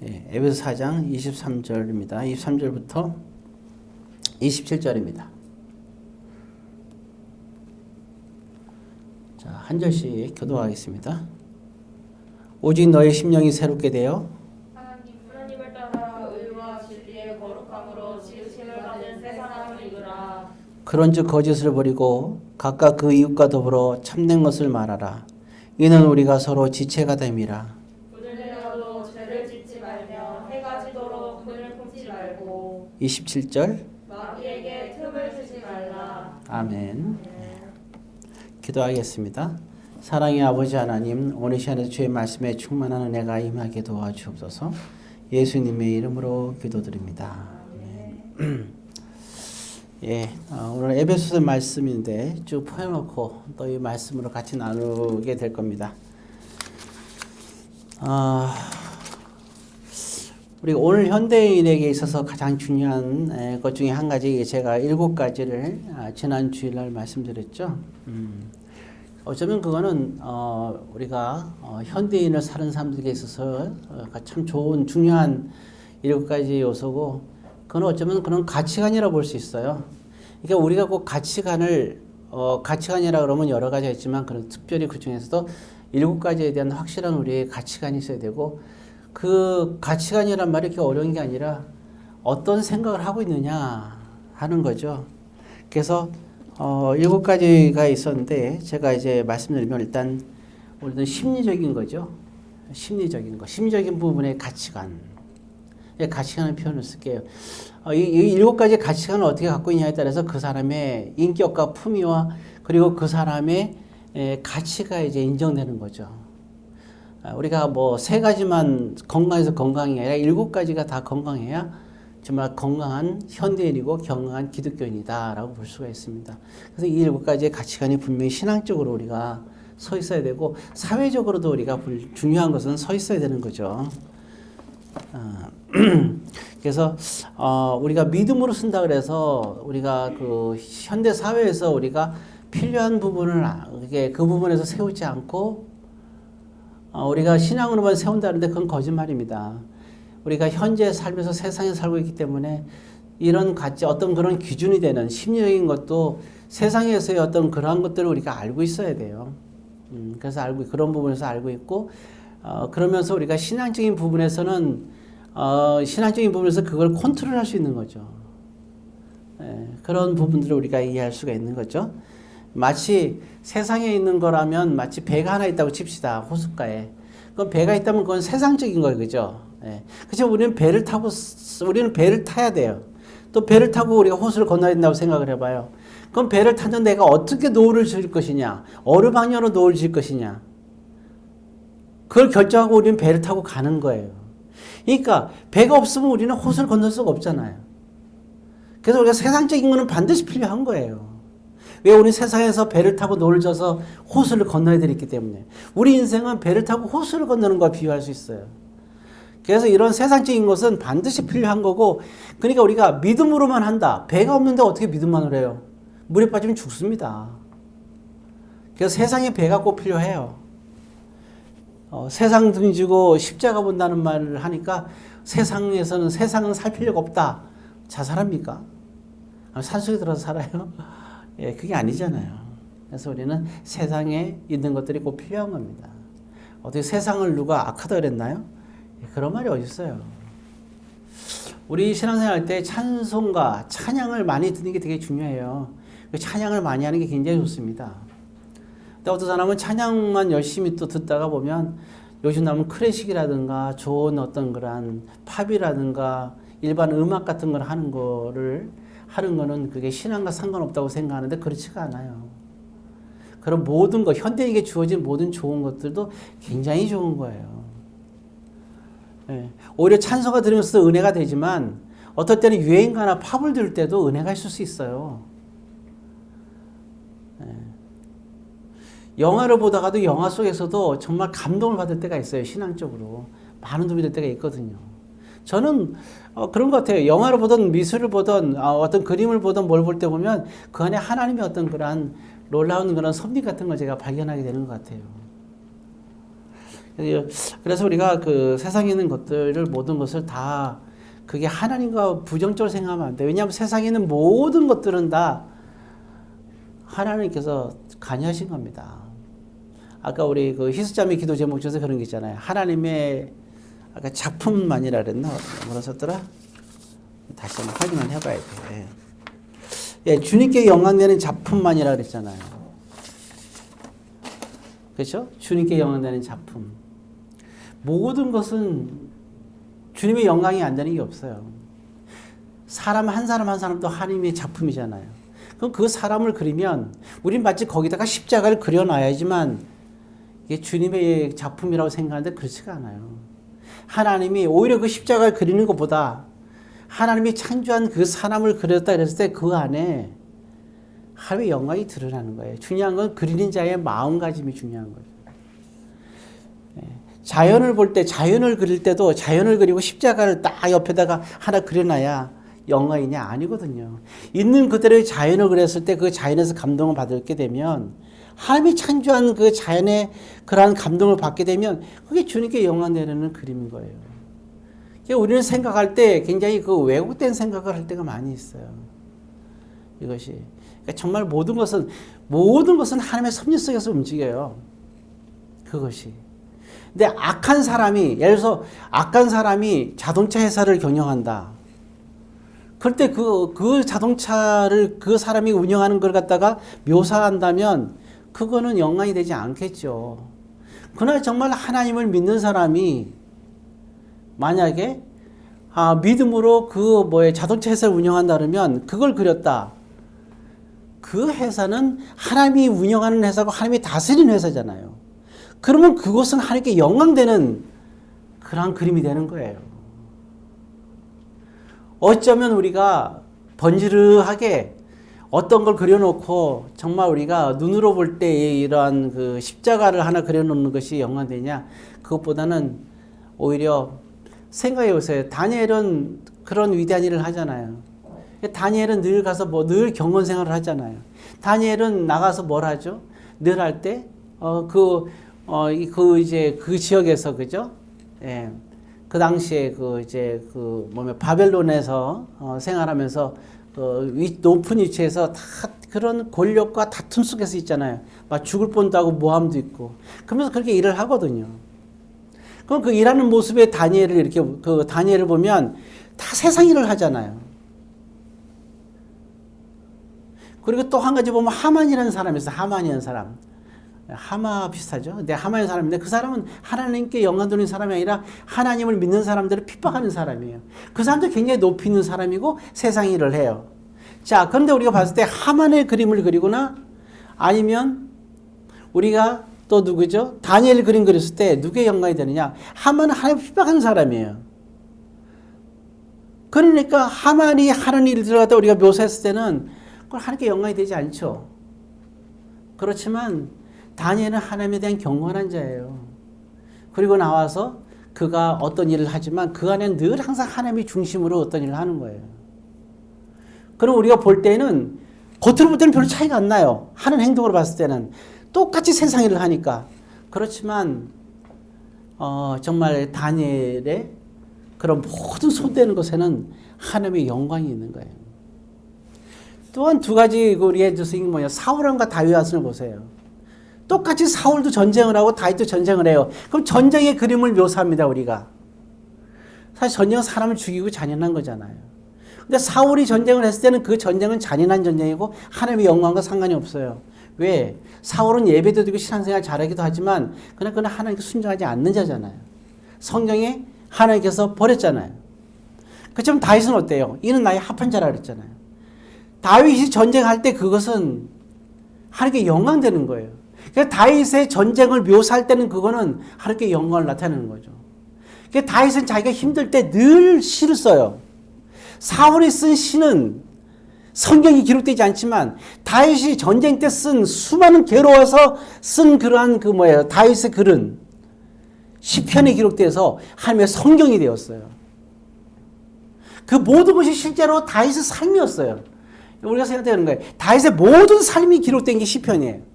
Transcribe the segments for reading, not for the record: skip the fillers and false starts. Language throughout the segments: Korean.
에베소 4장 23절입니다. 23절부터 27절입니다. 자, 한 절씩 교도하겠습니다. 오직 너의 심령이 새롭게 되어 하나님을 따라 의와 진리의 거룩함으로 지으심을 받은 새 사람을 입으라. 그런즉 거짓을 버리고 각각 그 이웃과 더불어 참된 것을 말하라. 이는 우리가 서로 지체가 됨이라. 그들 내어도 죄를 짓지 말며 해가 지도록 그를 품지 말고 27절 마귀에게 틈을 주지 말라. 아멘. 기도하겠습니다. 사랑의 아버지 하나님, 오늘 시간에 주의 말씀에 충만한 은혜가 임하게 도와주옵소서. 예수님의 이름으로 기도드립니다. 오늘 에베소서 말씀인데 쭉 펴놓고 또 이 말씀으로 같이 나누게 될 겁니다. 우리 오늘 현대인에게 있어서 가장 중요한 것 중에 한 가지, 제가 7가지를 지난 주일날 말씀드렸죠. 어쩌면 그거는 우리가 현대인을 사는 사람들에게 있어서 참 좋은 중요한 7가지 요소고, 그건 어쩌면 그런 가치관이라고 볼 수 있어요. 그러니까 우리가 꼭 가치관이라 그러면 여러 가지가 있지만, 그런 특별히 그 중에서도 7가지에 대한 확실한 우리의 가치관이 있어야 되고, 그 가치관이란 말이 그렇게 어려운 게 아니라 어떤 생각을 하고 있느냐 하는 거죠. 그래서 7가지가 있었는데, 제가 이제 말씀드리면 일단 우리는 심리적인 거죠. 심리적인 부분의 가치관. 가치관의 표현을 쓸게요. 이 7가지 가치관을 어떻게 갖고 있냐에 따라서 그 사람의 인격과 품위와 그리고 그 사람의 가치가 이제 인정되는 거죠. 우리가 뭐 3가지만 건강해서 건강이 아니라 7가지가 다 건강해야 정말 건강한 현대인이고 건강한 기독교인이다라고 볼 수가 있습니다. 그래서 이 7가지의 가치관이 분명히 신앙적으로 우리가 서 있어야 되고, 사회적으로도 우리가 중요한 것은 서 있어야 되는 거죠. 그래서 우리가 믿음으로 쓴다 그래서 우리가 그 현대 사회에서 우리가 필요한 부분을 그 부분에서 세우지 않고 우리가 신앙으로만 세운다는데 그건 거짓말입니다. 우리가 현재 삶에서 세상에 살고 있기 때문에 이런 가치, 어떤 그런 기준이 되는 심리적인 것도 세상에서의 어떤 그러한 것들을 우리가 알고 있어야 돼요. 그래서 그런 부분에서 알고 있고, 그러면서 우리가 신앙적인 부분에서는 그걸 컨트롤할 수 있는 거죠. 그런 부분들을 우리가 이해할 수가 있는 거죠. 마치 세상에 있는 거라면 마치 배가 하나 있다고 칩시다. 호숫가에. 그럼 배가 있다면 그건 세상적인 거예요. 그죠? 그죠? 우리는 배를 타야 돼요. 또 배를 타고 우리가 호수를 건너야 된다고 생각을 해봐요. 그럼 배를 타는 내가 어떻게 노를 지을 것이냐? 어느 방향으로 노를 지을 것이냐? 그걸 결정하고 우리는 배를 타고 가는 거예요. 그러니까 배가 없으면 우리는 호수를 건널 수가 없잖아요. 그래서 우리가 세상적인 거는 반드시 필요한 거예요. 왜? 우리 세상에서 배를 타고 노를 져서 호수를 건너야 되기 때문에. 우리 인생은 배를 타고 호수를 건너는 것과 비유할 수 있어요. 그래서 이런 세상적인 것은 반드시 필요한 거고, 그러니까 우리가 믿음으로만 한다. 배가 없는데 어떻게 믿음만을 해요? 물에 빠지면 죽습니다. 그래서 세상에 배가 꼭 필요해요. 세상 등지고 십자가 본다는 말을 하니까 세상은 살 필요가 없다. 자살합니까? 산속에 들어서 살아요? 그게 아니잖아요. 그래서 우리는 세상에 있는 것들이 꼭 필요한 겁니다. 어떻게 세상을 누가 악하다 그랬나요? 그런 말이 어디 있어요? 우리 신앙생활 할 때 찬송가, 찬양을 많이 듣는 게 되게 중요해요. 찬양을 많이 하는 게 굉장히 좋습니다. 근데 어떤 사람은 찬양만 열심히 또 듣다가 보면 요즘 나오는 클래식이라든가 좋은 어떤 그런 팝이라든가 일반 음악 같은 걸 하는 거는 그게 신앙과 상관없다고 생각하는데 그렇지가 않아요. 그런 모든 것, 현대인에게 주어진 모든 좋은 것들도 굉장히 좋은 거예요. 오히려 찬송가 들으면서 은혜가 되지만 어떨 때는 유행가나 팝을 들을 때도 은혜가 있을 수 있어요. 영화를 보다가도 영화 속에서도 정말 감동을 받을 때가 있어요. 신앙적으로 많은 도움이 될 때가 있거든요. 저는 그런 것 같아요. 영화를 보든 미술을 보든 어떤 그림을 보든 뭘 볼 때 보면 그 안에 하나님의 어떤 그런 놀라운 그런 섭리 같은 걸 제가 발견하게 되는 것 같아요. 그래서 우리가 그 세상에 있는 것들을 모든 것을 다 그게 하나님과 부정적으로 생각하면 안 돼요. 왜냐하면 세상에 있는 모든 것들은 다 하나님께서 관여하신 겁니다. 아까 우리 그 희수자매 기도 제목 중에서 그런 게 있잖아요. 하나님의 아까 작품만이라 그랬나? 뭐라 썼더라? 다시 한번 확인을 해봐야 돼요. 예, 주님께 영광되는 작품만이라 그랬잖아요. 그렇죠? 주님께 영광되는 작품. 모든 것은 주님의 영광이 안 되는 게 없어요. 사람 한 사람 한 사람도 하나님의 작품이잖아요. 그럼 그 사람을 그리면 우린 마치 거기다가 십자가를 그려놔야지만 이게 주님의 작품이라고 생각하는데 그렇지가 않아요. 하나님이 오히려 그 십자가를 그리는 것보다 하나님이 창조한 그 사람을 그렸다 그랬을 때 그 안에 하나님의 영광이 드러나는 거예요. 중요한 건 그리는 자의 마음가짐이 중요한 거죠. 자연을 볼 때, 자연을 그릴 때도 자연을 그리고 십자가를 딱 옆에다가 하나 그려놔야 영광이냐? 아니거든요. 있는 그대로의 자연을 그렸을 때 그 자연에서 감동을 받게 되면 하나님이 창조한 그 자연의 그러한 감동을 받게 되면 그게 주님께 영광 내리는 그림인 거예요. 우리는 생각할 때 굉장히 그 왜곡된 생각을 할 때가 많이 있어요. 이것이. 그러니까 정말 모든 것은 하나님의 섭리 속에서 움직여요. 그것이. 근데 악한 사람이, 예를 들어서 악한 사람이 자동차 회사를 경영한다. 그럴 때 그 자동차를 그 사람이 운영하는 걸 갖다가 묘사한다면 그거는 영광이 되지 않겠죠. 그러나 정말 하나님을 믿는 사람이 만약에 믿음으로 자동차 회사를 운영한다 그러면 그걸 그렸다. 그 회사는 하나님이 운영하는 회사고 하나님이 다스리는 회사잖아요. 그러면 그것은 하나님께 영광되는 그러한 그림이 되는 거예요. 어쩌면 우리가 번지르하게 어떤 걸 그려놓고 정말 우리가 눈으로 볼 때 이러한 그 십자가를 하나 그려놓는 것이 영광되냐? 그것보다는 오히려 생각해 보세요. 다니엘은 그런 위대한 일을 하잖아요. 다니엘은 늘 가서 늘 경건 생활을 하잖아요. 다니엘은 나가서 뭘 하죠? 늘 할 때, 이제 그 지역에서, 그죠? 예. 그 당시에 바벨론에서 생활하면서 높은 위치에서 다 그런 권력과 다툼 속에서 있잖아요. 막 죽을 뻔도 하고 모함도 있고. 그러면서 그렇게 일을 하거든요. 그럼 그 일하는 모습에 다니엘을 보면 다 세상 일을 하잖아요. 그리고 또 한 가지 보면 하만이라는 사람이 있어요. 하만이라는 사람. 하마 비슷하죠. 근데 하만의 사람인데 그 사람은 하나님께 영광 돌리는 사람이 아니라 하나님을 믿는 사람들을 핍박하는 사람이에요. 그 사람도 굉장히 높이 있는 사람이고 세상 일을 해요. 자, 그런데 우리가 봤을 때 하만의 그림을 그리거나 아니면 우리가 또 누구죠? 다니엘 그림 그렸을 때 누구의 영광이 되느냐? 하만은 하나님을 핍박하는 사람이에요. 그러니까 하만이 하는 일을 들어갔다 우리가 묘사했을 때는 그건 하나님께 영광이 되지 않죠. 그렇지만 다니엘은 하나님에 대한 경건한 자예요. 그리고 나와서 그가 어떤 일을 하지만 그 안에 늘 항상 하나님이 중심으로 어떤 일을 하는 거예요. 그럼 우리가 볼 때는 겉으로 볼 때는 별로 차이가 안 나요. 하는 행동으로 봤을 때는 똑같이 세상 일을 하니까. 그렇지만 정말 다니엘의 그런 모든 손대는 것에는 하나님의 영광이 있는 거예요. 또한 두 가지 우리 예를 들어서 사울왕과 다윗왕을 보세요. 똑같이 사울도 전쟁을 하고 다윗도 전쟁을 해요. 그럼 전쟁의 그림을 묘사합니다, 우리가. 사실 전쟁은 사람을 죽이고 잔인한 거잖아요. 근데 사울이 전쟁을 했을 때는 그 전쟁은 잔인한 전쟁이고 하나님의 영광과 상관이 없어요. 왜? 사울은 예배도 드리고 신앙생활 잘하기도 하지만 그는 하나님께 순종하지 않는 자잖아요. 성경에 하나님께서 버렸잖아요. 그렇지만 다윗은 어때요? 이는 나의 합한 자라 그랬잖아요. 다윗이 전쟁할 때 그것은 하나님께 영광되는 거예요. 그러니까 다윗의 전쟁을 묘사할 때는 그거는 하나님께 영광을 나타내는 거죠. 그러니까 다윗은 자기가 힘들 때 늘 시를 써요. 사울이 쓴 시는 성경이 기록되지 않지만 다윗이 전쟁 때 쓴 수많은 괴로워서 쓴 그러한 다윗의 글은 시편에 기록돼서 하나님의 성경이 되었어요. 그 모든 것이 실제로 다윗의 삶이었어요. 우리가 생각되는 거예요. 다윗의 모든 삶이 기록된 게 시편이에요.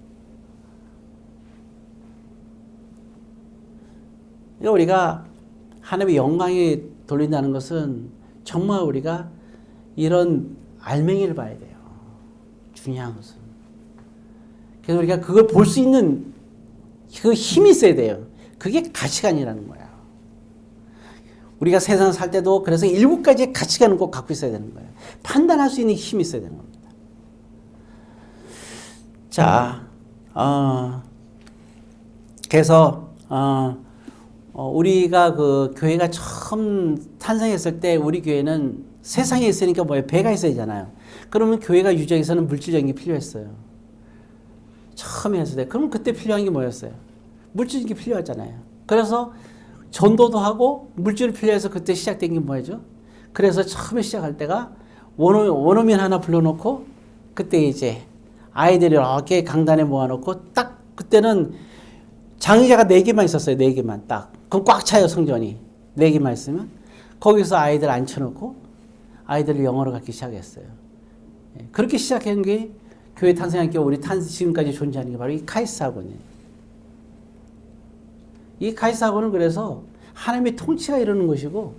그러니까 우리가 하나님의 영광에 돌린다는 것은 정말 우리가 이런 알맹이를 봐야 돼요. 중요한 것은. 그래서 우리가 그걸 볼 수 있는 그 힘이 있어야 돼요. 그게 가치관이라는 거야. 우리가 세상 살 때도 그래서 7가지의 가치관을 꼭 갖고 있어야 되는 거예요. 판단할 수 있는 힘이 있어야 되는 겁니다. 자, 그래서 우리가 그 교회가 처음 탄생했을 때 우리 교회는 세상에 있으니까 뭐예요? 배가 있어야 되잖아요. 그러면 교회가 유지하기 위해서는 물질적인 게 필요했어요. 처음에 했을 때. 그럼 그때 필요한 게 뭐였어요? 물질적인 게 필요하잖아요. 그래서 전도도 하고 물질이 필요해서 그때 시작된 게 뭐죠? 그래서 처음에 시작할 때가 원어민 하나 불러놓고 그때 이제 아이들이 이렇게 강단에 모아놓고 딱 그때는 장의자가 4개만 있었어요. 4개만 딱. 그럼 꽉 차요 성전이. 4개만 있으면. 거기서 아이들 앉혀놓고 아이들을 영어로 가르치기 시작했어요. 그렇게 시작한 게 교회 탄생한 게 우리 지금까지 존재하는 게 바로 이 카이스트 학원이에요. 이 카이스트 학원은 그래서 하나님의 통치가 이루는 것이고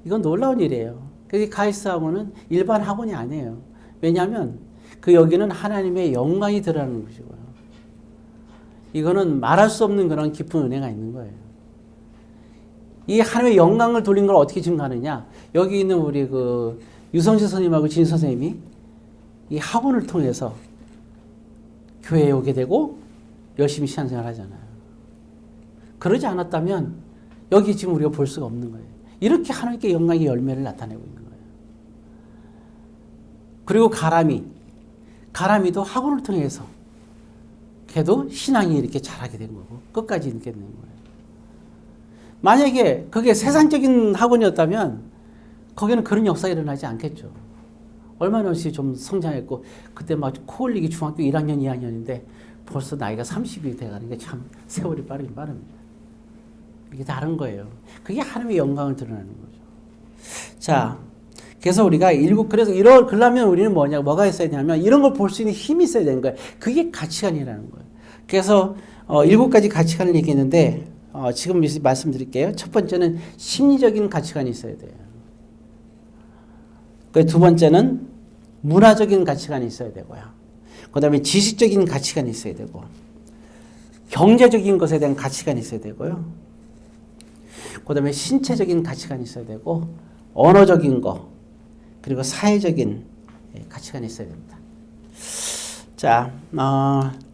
이건 놀라운 일이에요. 그래서 이 카이스트 학원은 일반 학원이 아니에요. 왜냐하면 그 여기는 하나님의 영광이 드러나는 것이고요. 이거는 말할 수 없는 그런 깊은 은혜가 있는 거예요. 이 하나님의 영광을 돌린 걸 어떻게 증거하느냐? 여기 있는 우리 그 유성재 선생님하고 진 선생님이 이 학원을 통해서 교회에 오게 되고 열심히 신앙생활 하잖아요. 그러지 않았다면 여기 지금 우리가 볼 수가 없는 거예요. 이렇게 하나님께 영광의 열매를 나타내고 있는 거예요. 그리고 가람이도 학원을 통해서 걔도 신앙이 이렇게 자라게 된 거고 끝까지 있게 된 거예요. 만약에 그게 세상적인 학원이었다면 거기는 그런 역사가 일어나지 않겠죠. 얼마나 좀 성장했고 그때 막 코 흘리기 중학교 1학년 2학년인데 벌써 나이가 30이 돼가는 게 참 세월이 빠르긴 빠릅니다. 이게 다른 거예요. 그게 하나님의 영광을 드러내는 거죠. 자, 그래서 우리가 그래서 그러려면 우리는 뭐가 있어야 되냐면 이런 걸 볼 수 있는 힘이 있어야 되는 거예요. 그게 가치관이라는 거예요. 그래서 7가지 가치관을 얘기했는데 지금 말씀드릴게요. 첫 번째는 심리적인 가치관이 있어야 돼요. 두 번째는 문화적인 가치관이 있어야 되고요. 그 다음에 지식적인 가치관이 있어야 되고 경제적인 것에 대한 가치관이 있어야 되고요. 그 다음에 신체적인 가치관이 있어야 되고 언어적인 거 그리고 사회적인 가치관이 있어야 됩니다. 자,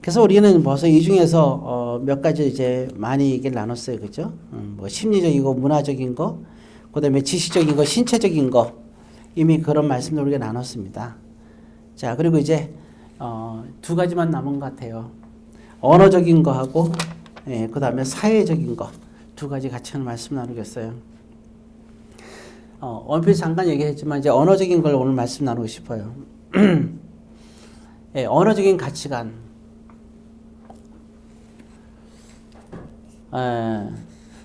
그래서 우리는 벌써 이 중에서 몇 가지 이제 많이 얘기를 나눴어요, 그죠? 뭐 심리적이고 문화적인 거, 그 다음에 지식적인 거, 신체적인 거 이미 그런 말씀을 우리가 나눴습니다. 자, 그리고 이제 2가지만 남은 것 같아요. 언어적인 거하고 그 다음에 사회적인 거 2가지 같이 하는 말씀 나누겠어요. 얼핏 잠깐 얘기했지만 이제 언어적인 걸 오늘 말씀 나누고 싶어요. 언어적인 가치관.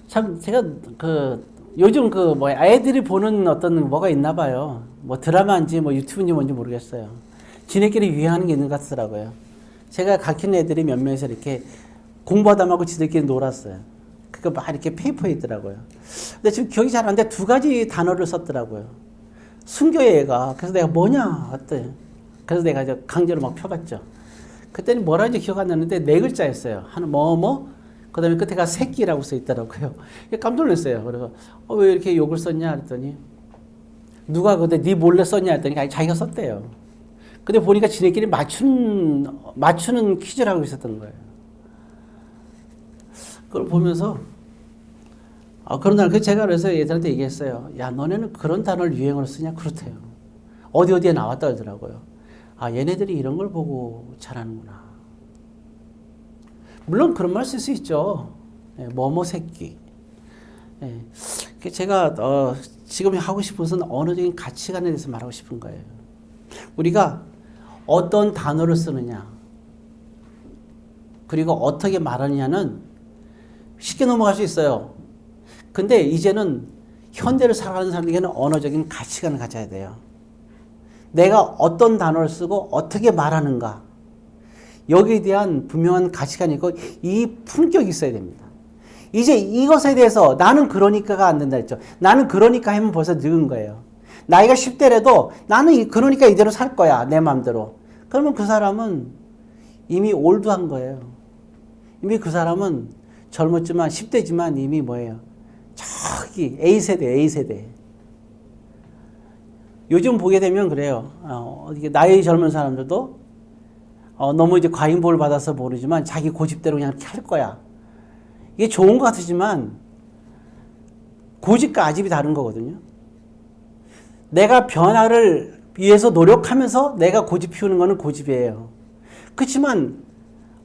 참 제가 요즘 아이들이 보는 어떤 뭐가 있나 봐요. 뭐 드라마인지 뭐 유튜브인지 뭔지 모르겠어요. 지네끼리 유행하는 게 있는 것 같더라고요. 제가 가르치는 애들이 몇 명이서 이렇게 공부하다 말고 지들끼리 놀았어요. 그거 막 이렇게 페이퍼에 있더라고요. 근데 지금 기억이 잘 안 나는데 2가지 단어를 썼더라고요. 순교의 애가. 그래서 내가 뭐냐? 어때? 그래서 내가 이제 강제로 막 펴봤죠. 그때는 뭐라 하는지 기억 안 나는데 4글자였어요. 하나 그 다음에 끝에가 새끼라고 써 있더라고요. 깜짝 놀랐어요. 그래서 왜 이렇게 욕을 썼냐 그랬더니 누가 근데 네 몰래 썼냐 했더니 아니 자기가 썼대요. 근데 보니까 지네끼리 맞추는 퀴즈를 하고 있었던 거예요. 그걸 보면서 그런 날 제가 그래서 얘들한테 얘기했어요. 야, 너네는 그런 단어를 유행어로 쓰냐? 그렇대요. 어디에 나왔다 그러더라고요. 얘네들이 이런 걸 보고 잘하는구나. 물론 그런 말 쓸 수 있죠. 뭐뭐 새끼. 제가 지금 하고 싶은 것은 언어적인 가치관에 대해서 말하고 싶은 거예요. 우리가 어떤 단어를 쓰느냐 그리고 어떻게 말하느냐는 쉽게 넘어갈 수 있어요. 근데 이제는 현대를 살아가는 사람에게는 언어적인 가치관을 가져야 돼요. 내가 어떤 단어를 쓰고 어떻게 말하는가 여기에 대한 분명한 가치관이 있고 이 품격이 있어야 됩니다. 이제 이것에 대해서 나는 그러니까가 안 된다 했죠. 나는 그러니까 하면 벌써 늙은 거예요. 나이가 10대라도 나는 그러니까 이대로 살 거야. 내 마음대로. 그러면 그 사람은 이미 올드한 거예요. 이미 그 사람은 젊었지만 10대지만 이미 뭐예요? 저기 A세대. 요즘 보게 되면 그래요. 이게 나이 젊은 사람들도 너무 이제 과잉보호를 받아서 모르지만 자기 고집대로 그냥 이렇게 할 거야. 이게 좋은 것 같지만 고집과 아집이 다른 거거든요. 내가 변화를 위해서 노력하면서 내가 고집 피우는 거는 고집이에요. 그렇지만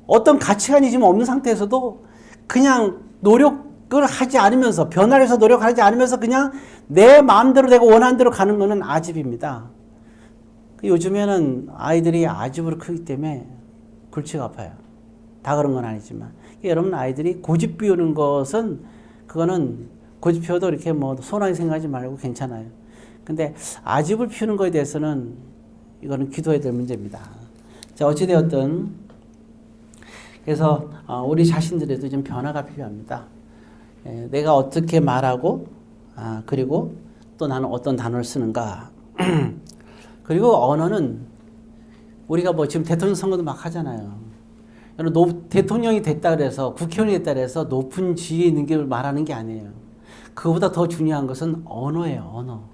어떤 가치관이 지금 없는 상태에서도 그냥 노력을 하지 않으면서 변화를 위해서 노력하지 않으면서 그냥 내 마음대로 내가 원하는 대로 가는 거는 아집입니다. 요즘에는 아이들이 아집으로 크기 때문에 골치가 아파요. 다 그런 건 아니지만 여러분 아이들이 고집 피우는 것은 그거는 고집 피워도 이렇게 뭐 소홀하게 생각하지 말고 괜찮아요. 근데 아집을 피우는 거에 대해서는 이거는 기도해야 될 문제입니다. 자, 어찌되었든 그래서 우리 자신들에도 좀 변화가 필요합니다. 내가 어떻게 말하고 그리고 또 나는 어떤 단어를 쓰는가. 그리고 언어는 우리가 뭐 지금 대통령 선거도 막 하잖아요. 대통령이 됐다 그래서 국회의원이 됐다 그래서 높은 지위에 있는 게 말하는 게 아니에요. 그거보다 더 중요한 것은 언어예요. 언어.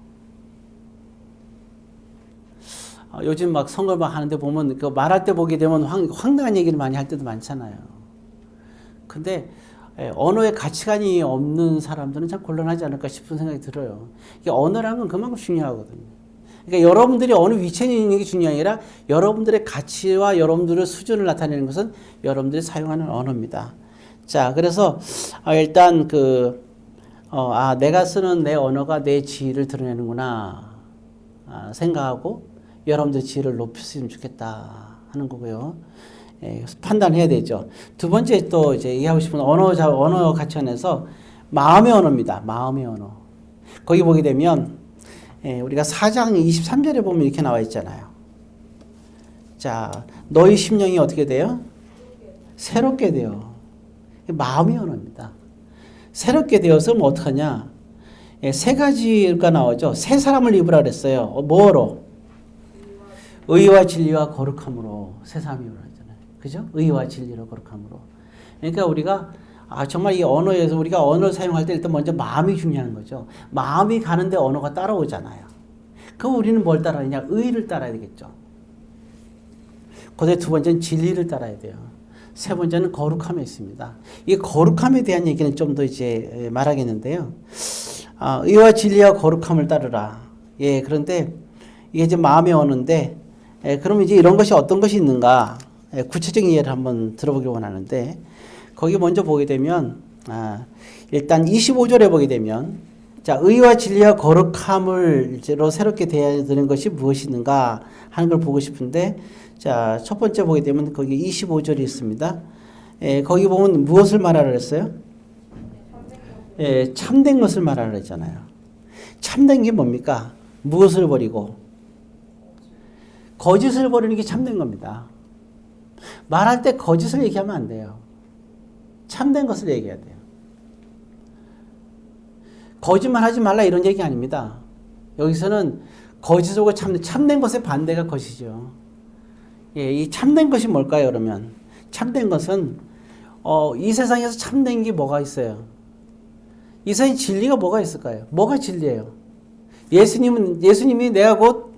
요즘 막 선거를 막 하는데 보면 그 말할 때 보게 되면 황당한 얘기를 많이 할 때도 많잖아요. 근데 언어에 가치관이 없는 사람들은 참 곤란하지 않을까 싶은 생각이 들어요. 이게 언어라는 건 그만큼 중요하거든요. 그러니까 여러분들이 어느 위치에 있는 게 중요한 게 아니라 여러분들의 가치와 여러분들의 수준을 나타내는 것은 여러분들이 사용하는 언어입니다. 자, 그래서 일단 내가 쓰는 내 언어가 내 지위를 드러내는구나 생각하고 여러분들의 지위를 높였으면 좋겠다 하는 거고요. 판단해야 되죠. 두 번째 또 이제 얘기하고 싶은 언어 가치관에서 마음의 언어입니다. 마음의 언어. 거기 보게 되면 우리가 4장 23절에 보면 이렇게 나와 있잖아요. 자, 너희 심령이 어떻게 돼요? 새롭게 돼요. 마음의 언어입니다. 새롭게 되어서 뭐 어떡하냐? 세 가지가 나오죠. 새 사람을 입으라 그랬어요. 뭐로? 의와 진리와 거룩함으로 새 사람이 입으라 했잖아요. 그죠? 의와 진리로 거룩함으로. 그러니까 우리가 정말 이 언어에서 우리가 언어를 사용할 때 일단 먼저 마음이 중요한 거죠. 마음이 가는데 언어가 따라오잖아요. 그럼 우리는 뭘 따라야 되냐? 의를 따라야 되겠죠. 그다음에 두 번째는 진리를 따라야 돼요. 세 번째는 거룩함에 있습니다. 이 거룩함에 대한 얘기는 좀 더 이제 말하겠는데요. 의와 진리와 거룩함을 따르라. 그런데 이게 이제 마음의 언어인데, 그럼 이제 이런 것이 어떤 것이 있는가? 구체적인 예를 한번 들어보기를 원하는데, 거기 먼저 보게 되면, 일단 25절에 보게 되면, 자, 의와 진리와 거룩함으로 새롭게 되어야 되는 것이 무엇이 있는가 하는 걸 보고 싶은데, 자, 첫 번째 보게 되면 거기 25절이 있습니다. 거기 보면 무엇을 말하라 그랬어요? 참된 것을 말하라 그랬잖아요. 참된 게 뭡니까? 무엇을 버리고? 거짓을 버리는 게 참된 겁니다. 말할 때 거짓을 얘기하면 안 돼요. 참된 것을 얘기해야 돼요. 거짓말 하지 말라 이런 얘기 아닙니다. 여기서는 거짓하고 참된 것의 반대가 거짓이죠. 이 참된 것이 뭘까요, 그러면? 참된 것은, 이 세상에서 참된 게 뭐가 있어요? 이 세상에 진리가 뭐가 있을까요? 뭐가 진리예요? 예수님이 내가 곧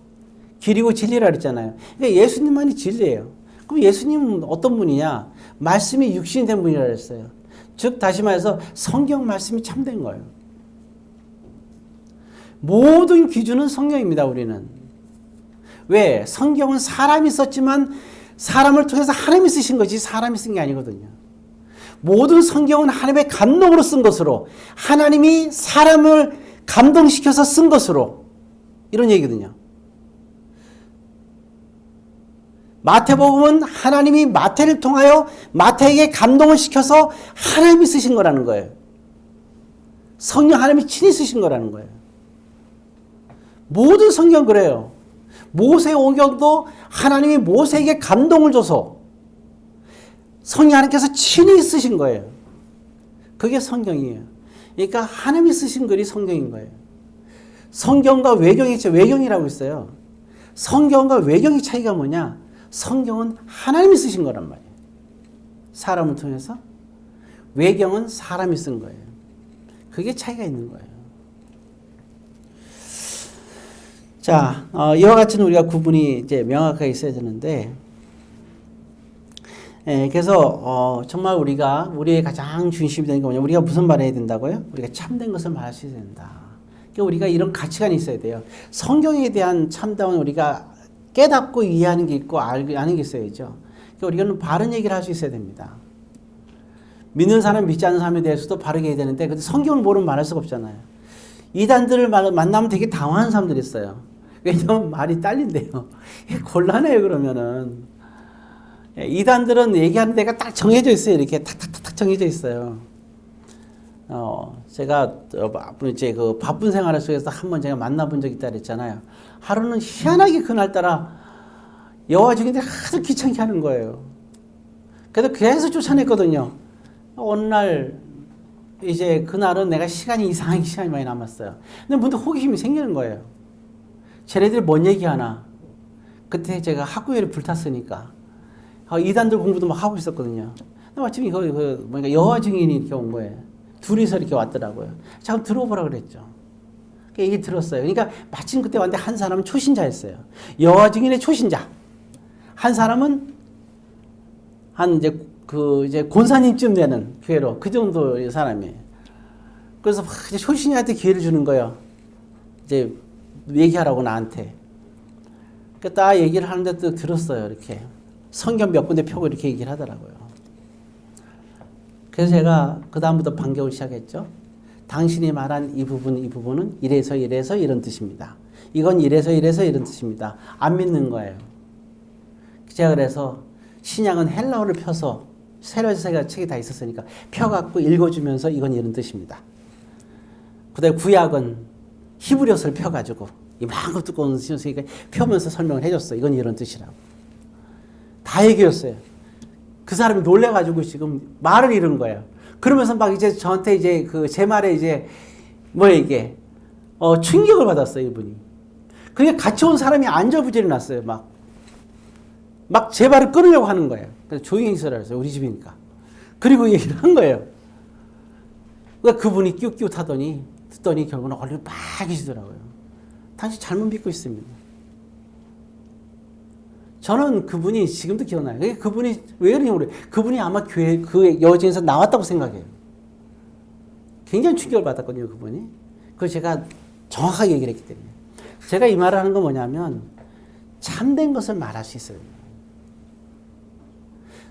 길이고 진리라 그랬잖아요. 그러니까 예수님만이 진리예요. 그럼 예수님은 어떤 분이냐? 말씀이 육신이 된 분이라 그랬어요. 즉, 다시 말해서 성경 말씀이 참된 거예요. 모든 기준은 성경입니다, 우리는. 왜? 성경은 사람이 썼지만 사람을 통해서 하나님이 쓰신 거지 사람이 쓴 게 아니거든요. 모든 성경은 하나님의 감동으로 쓴 것으로 하나님이 사람을 감동시켜서 쓴 것으로 이런 얘기거든요. 마태복음은 하나님이 마태를 통하여 마태에게 감동을 시켜서 하나님이 쓰신 거라는 거예요. 성령 하나님이 친히 쓰신 거라는 거예요. 모든 성경 그래요. 모세오경도 하나님이 모세에게 감동을 줘서 성령 하나님께서 친히 쓰신 거예요. 그게 성경이에요. 그러니까 하나님이 쓰신 글이 성경인 거예요. 성경과 외경이 외경이라고 있어요. 성경과 외경의 차이가 뭐냐? 성경은 하나님이 쓰신 거란 말이에요. 사람을 통해서. 외경은 사람이 쓴 거예요. 그게 차이가 있는 거예요. 자, 이와 같은 우리가 구분이 이제 명확하게 있어야 되는데, 그래서 우리의 가장 중심이 되는 게 뭐냐? 우리가 무슨 말을 해야 된다고요? 우리가 참된 것을 말할 수 된다. 그러니까 우리가 이런 가치관이 있어야 돼요. 성경에 대한 참다운 우리가 깨닫고 이해하는 게 있고 아는 게 있어야죠. 그러니까 우리는 바른 얘기를 할 수 있어야 됩니다. 믿는 사람, 믿지 않는 사람에 대해서도 바르게 해야 되는데, 근데 성경을 모르면 말할 수가 없잖아요. 이단들을 만나면 되게 당황하는 사람들이 있어요. 왜냐면 말이 딸린대요. 곤란해요, 그러면은. 이단들은 얘기하는 데가 딱 정해져 있어요. 이렇게 탁탁탁 정해져 있어요. 제가 이제 그 바쁜 생활 속에서 한번 제가 만나본 적이 있다 그랬잖아요. 하루는 희한하게 그날따라 여호와 증인들이 하도 귀찮게 하는 거예요. 그래서 계속 쫓아냈거든요. 어느 날 이제 그날은 내가 이상하게 시간이 많이 남았어요. 근데 문득 호기심이 생기는 거예요. 쟤네들 뭔 얘기하나. 그때 제가 학구회를 불탔으니까 이단들 공부도 막 하고 있었거든요. 근데 마침 여호와 증인이 이렇게 온 거예요. 둘이서 이렇게 왔더라고요. 잠깐 들어보라 그랬죠. 얘기 들었어요. 그러니까 마침 그때 왔는데 한 사람은 초신자였어요. 여호와 증인의 초신자. 한 사람은 이제 권사님쯤 되는 교회로 그 정도의 사람이에요. 그래서 이제 초신자한테 기회를 주는 거예요. 이제 얘기하라고 나한테. 그러니까 딱 얘기를 하는데 또 들었어요. 이렇게 성경 몇 군데 펴고 이렇게 얘기를 하더라고요. 그래서 제가 그 다음부터 반격을 시작했죠. 당신이 말한 이 부분은 이래서 이런 뜻입니다. 이건 이래서 이런 뜻입니다. 안 믿는 거예요. 제가 그래서 신약은 헬라어를 펴서 세례세가 책이 다 있었으니까 펴갖고 읽어주면서 이건 이런 뜻입니다. 그다음에 구약은 히브리어를 펴가지고 이만큼 두꺼운 신약이니까 펴면서 설명을 해줬어. 이건 이런 뜻이라고. 다 얘기했어요. 그 사람이 놀래가지고 지금 말을 잃은 거예요. 그러면서 막 이제 저한테 이제 제 말에 이제 이게 충격을 받았어요, 이분이. 그러니까 같이 온 사람이 안절부절이 났어요, 막 제 말을 끊으려고 하는 거예요. 그래서 조용히 있으라 그랬어요, 우리 집이니까. 그리고 얘기를 한 거예요. 그러니까 그분이 뀨뀨하더니 듣더니 결국은 얼굴이 빨개지더라고요. 당신 잘못 믿고 있습니다. 저는 그분이 지금도 기억나요. 그분이 왜 그러냐고 그래요. 그분이 아마 교회 그 여진에서 나왔다고 생각해요. 굉장히 충격을 받았거든요, 그분이. 그래서 제가 정확하게 얘기를 했기 때문에. 제가 이 말을 하는 건 뭐냐면 참된 것을 말할 수 있어요.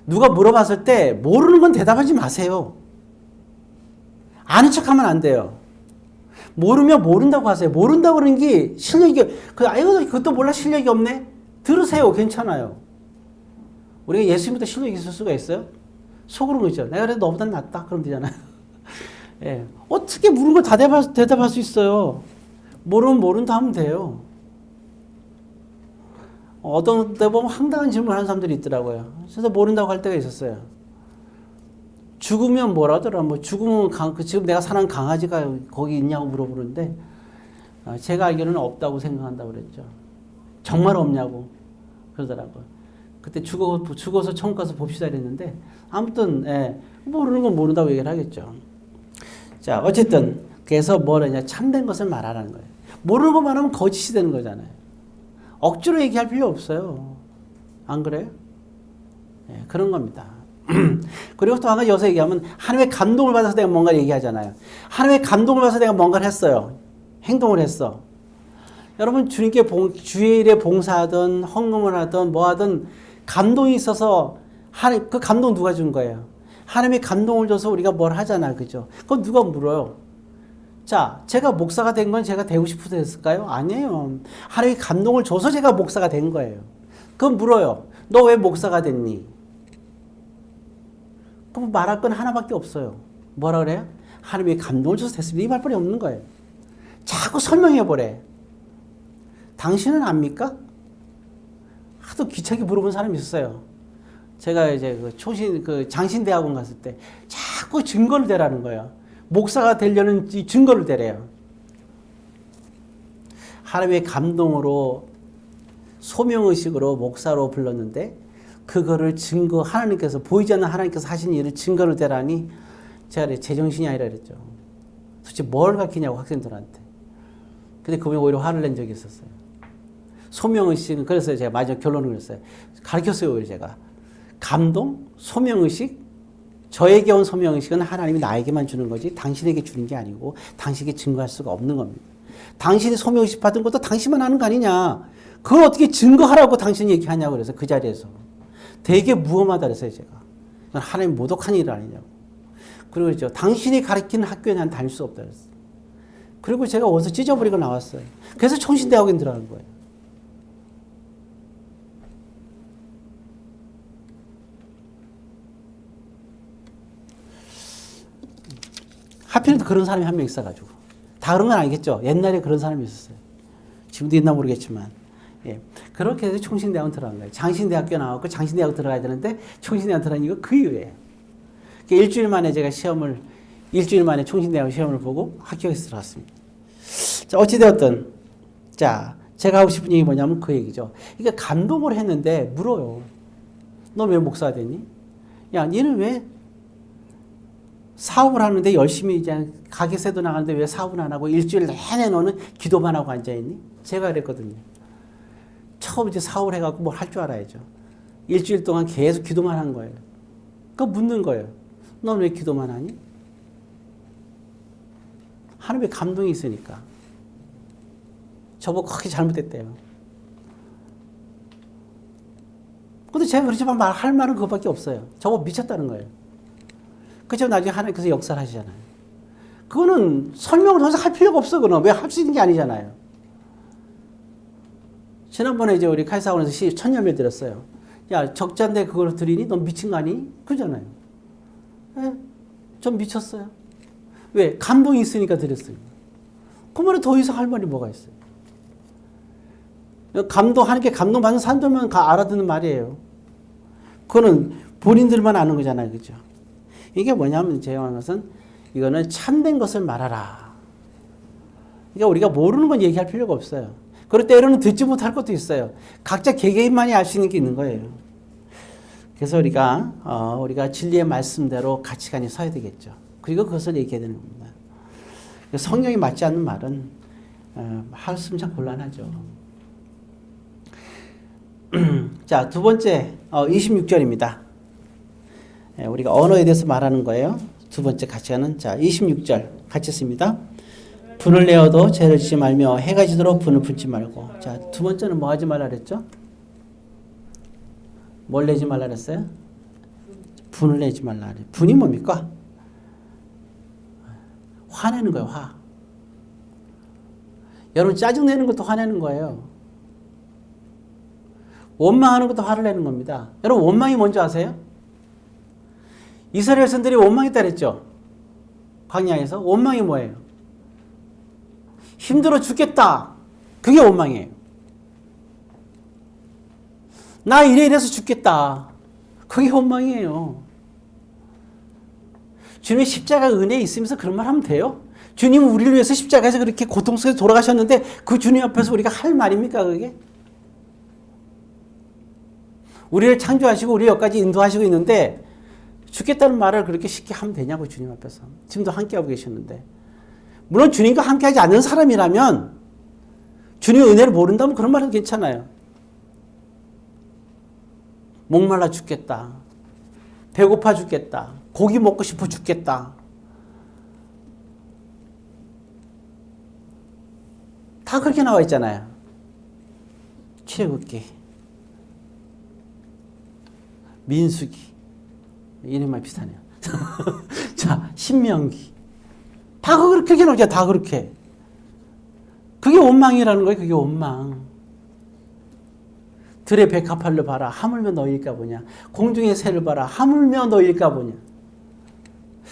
누가 물어봤을 때 모르는 건 대답하지 마세요. 아는 척하면 안 돼요. 모르면 모른다고 하세요. 모른다고 그러는 게 실력이 그것도 몰라 실력이 없네. 들으세요. 괜찮아요. 우리가 예수님보다 실력이 있을 수가 있어요? 속으로 그러죠. 내가 그래도 너보다 낫다. 그러면 되잖아요. 예. 어떻게 물은 걸 다 대답할 수 있어요? 모르면 모른다 하면 돼요. 어떤 때 보면 황당한 질문을 하는 사람들이 있더라고요. 그래서 모른다고 할 때가 있었어요. 죽으면 뭐라더라. 죽으면 지금 내가 사는 강아지가 거기 있냐고 물어보는데 제가 알기로는 없다고 생각한다고 그랬죠. 정말 없냐고 그러더라고요. 그때 죽어서 천국 가서 봅시다 이랬는데 아무튼 모르는 건 모른다고 얘기를 하겠죠. 자, 어쨌든 그래서 뭐냐 참된 것을 말하라는 거예요. 모르는 거 말하면 거짓이 되는 거잖아요. 억지로 얘기할 필요 없어요. 안 그래요? 그런 겁니다. 그리고 또 한 가지 여기서 얘기하면 하나님의 감동을 받아서 내가 뭔가를 얘기하잖아요. 하나님의 감동을 받아서 내가 뭔가를 했어요. 행동을 했어. 여러분 주님께 주일에 봉사하든 헌금을 하든 뭐 하든 감동이 있어서 그 감동 누가 준 거예요? 하나님의 감동을 줘서 우리가 뭘 하잖아. 그죠? 그건 누가 물어요? 자, 제가 목사가 된 건 제가 되고 싶어서 했을까요? 아니에요. 하나님의 감동을 줘서 제가 목사가 된 거예요. 그건 물어요. 너 왜 목사가 됐니? 그럼 말할 건 하나밖에 없어요. 뭐라 그래요? 하나님의 감동을 줘서 됐습니다. 이 말뿐이 없는 거예요. 자꾸 설명해 보래. 당신은 압니까? 하도 귀찮게 물어본 사람이 있었어요. 제가 이제 장신대학원 갔을 때 자꾸 자꾸 증거를 대라는 거예요. 목사가 되려는 이 증거를 대래요. 하나님의 감동으로 소명의식으로 목사로 불렀는데 그거를 증거 하나님께서 보이지 않는 하나님께서 하신 일을 증거를 대라니 제가 제정신이 아니라 그랬죠. 도대체 뭘 가르치냐고 학생들한테. 근데 그분이 오히려 화를 낸 적이 있었어요. 소명의식은 그래서 제가 마지막 결론을 그랬어요. 가르쳤어요. 오히려 제가. 감동, 소명의식, 저에게 온 소명의식은 하나님이 나에게만 주는 거지 당신에게 주는 게 아니고 당신에게 증거할 수가 없는 겁니다. 당신이 소명의식 받은 것도 당신만 하는 거 아니냐. 그걸 어떻게 증거하라고 당신이 얘기하냐고 그래서 그 자리에서. 되게 무엄하다 그랬어요 제가. 하나님 모독한 일 아니냐고. 그리고 그랬죠. 당신이 가르치는 학교에 난 다닐 수 없다 그랬어요. 그리고 제가 어디서 찢어버리고 나왔어요. 그래서 총신대학에 들어간 거예요. 하필이면 그런 사람이 한 명 있어가지고. 다 그런 건 아니겠죠. 옛날에 그런 사람이 있었어요. 지금도 있나 모르겠지만. 예. 그렇게 해서 총신대학원 들어간 거예요. 장신대학교 나왔고 장신대학 들어가야 되는데 총신대학 들어간 이유가 그 이유예요. 일주일 만에 제가 일주일 만에 총신대학 시험을 보고 합격해서 들어갔습니다. 자, 어찌되었든. 자, 제가 하고 싶은 얘기 뭐냐면 그 얘기죠. 그러니까 감동을 했는데 물어요. 너 왜 목사가 됐니? 야, 니는 왜 사업을 하는데 열심히 이제 가게세도 나가는데 왜 사업은 안 하고 일주일 내내 너는 기도만 하고 앉아있니? 제가 그랬거든요. 처음 이제 사업을 해갖고 뭘 할 줄 알아야죠. 일주일 동안 계속 기도만 한 거예요. 그거 묻는 거예요. 넌 왜 기도만 하니? 하나님의 감동이 있으니까. 저보고 크게 잘못했대요. 근데 제가 그렇지만 할 말은 그거밖에 없어요. 저보고 미쳤다는 거예요. 그죠? 나중에 하나님께서 역사를 하시잖아요. 그거는 설명을 더 이상 할 필요가 없어. 그거는 왜 할 수 있는 게 아니잖아요. 지난번에 이제 우리 칼사원에서 시 1000여명 드렸어요. 야, 적자인데 그걸 드리니? 넌 미친 거 아니? 그러잖아요. 예, 좀 미쳤어요. 왜? 감동이 있으니까 드렸어요. 그 말에 더 이상 할 말이 뭐가 있어요? 하나님께 감동받는 사람들만 알아듣는 말이에요. 그거는 본인들만 아는 거잖아요. 그죠? 이게 뭐냐면 제가 하는 것은 이거는 참된 것을 말하라. 그러니까 우리가 모르는 건 얘기할 필요가 없어요. 그럴 때로는 듣지 못할 것도 있어요. 각자 개개인만이 알 수 있는 게 있는 거예요. 그래서 우리가 진리의 말씀대로 가치관이 서야 되겠죠. 그리고 그것을 얘기해야 되는 겁니다. 성경이 맞지 않는 말은 하였으면 참 곤란하죠. 자, 두 번째 26절입니다. 우리가 언어에 대해서 말하는 거예요. 두 번째 가치관은 자 26절 같이 씁니다. 분을 내어도 죄를 짓지 말며 해가 지도록 분을 품지 말고. 자, 두 번째는 뭐 하지 말라 그랬죠? 뭘 내지 말라 그랬어요? 분을 내지 말라 그래요. 분이 뭡니까? 화내는 거예요. 화. 여러분 짜증내는 것도 화내는 거예요. 원망하는 것도 화를 내는 겁니다. 여러분 원망이 뭔지 아세요? 이스라엘 선들이 원망했다 그랬죠? 광야에서. 원망이 뭐예요? 힘들어 죽겠다. 그게 원망이에요. 나 이래서 죽겠다. 그게 원망이에요. 주님의 십자가 은혜에 있으면서 그런 말 하면 돼요? 주님은 우리를 위해서 십자가에서 그렇게 고통스럽게 돌아가셨는데 그 주님 앞에서 우리가 할 말입니까 그게? 우리를 창조하시고 우리 여기까지 인도하시고 있는데 죽겠다는 말을 그렇게 쉽게 하면 되냐고 주님 앞에서. 지금도 함께하고 계셨는데. 물론 주님과 함께하지 않는 사람이라면 주님의 은혜를 모른다면 그런 말은 괜찮아요. 목말라 죽겠다. 배고파 죽겠다. 고기 먹고 싶어 죽겠다. 다 그렇게 나와 있잖아요. 출애굽기, 민수기, 이름만 비슷하네요. 자, 신명기. 다 그렇게 나오죠. 다 그렇게. 그게 원망이라는 거예요. 그게 원망. 들의 백합화를 봐라. 하물며 너희일까 보냐. 공중의 새를 봐라. 하물며 너희일까 보냐.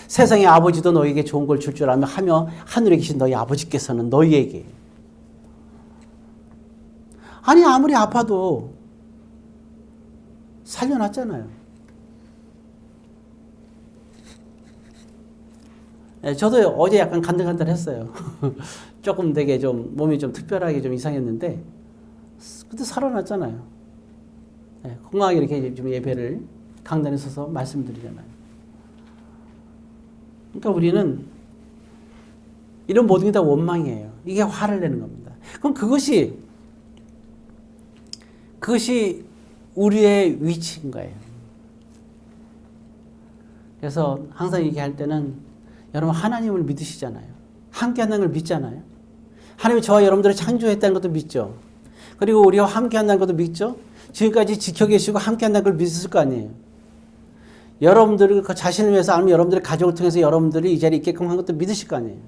세상의 아버지도 너희에게 좋은 걸 줄 줄 알며 하며 하늘에 계신 너희 아버지께서는 너희에게. 아니 아무리 아파도 살려놨잖아요. 저도 어제 약간 간들간들했어요. 조금 되게 좀 몸이 좀 특별하게 좀 이상했는데, 근데 살아났잖아요. 건강하게 이렇게 좀 예배를 강단에 서서 말씀드리잖아요. 그러니까 우리는 이런 모든 게 다 원망이에요. 이게 화를 내는 겁니다. 그럼 그것이 우리의 위치인 거예요. 그래서 항상 얘기할 때는 여러분 하나님을 믿으시잖아요. 함께 한다는 걸 믿잖아요. 하나님이 저와 여러분들을 창조했다는 것도 믿죠. 그리고 우리와 함께 한다는 것도 믿죠. 지금까지 지켜 계시고 함께 한다는 걸 믿었을 거 아니에요. 여러분들 그 자신을 위해서 아니면 여러분들의 가족을 통해서 여러분들이 이 자리에 있게끔 한 것도 믿으실 거 아니에요.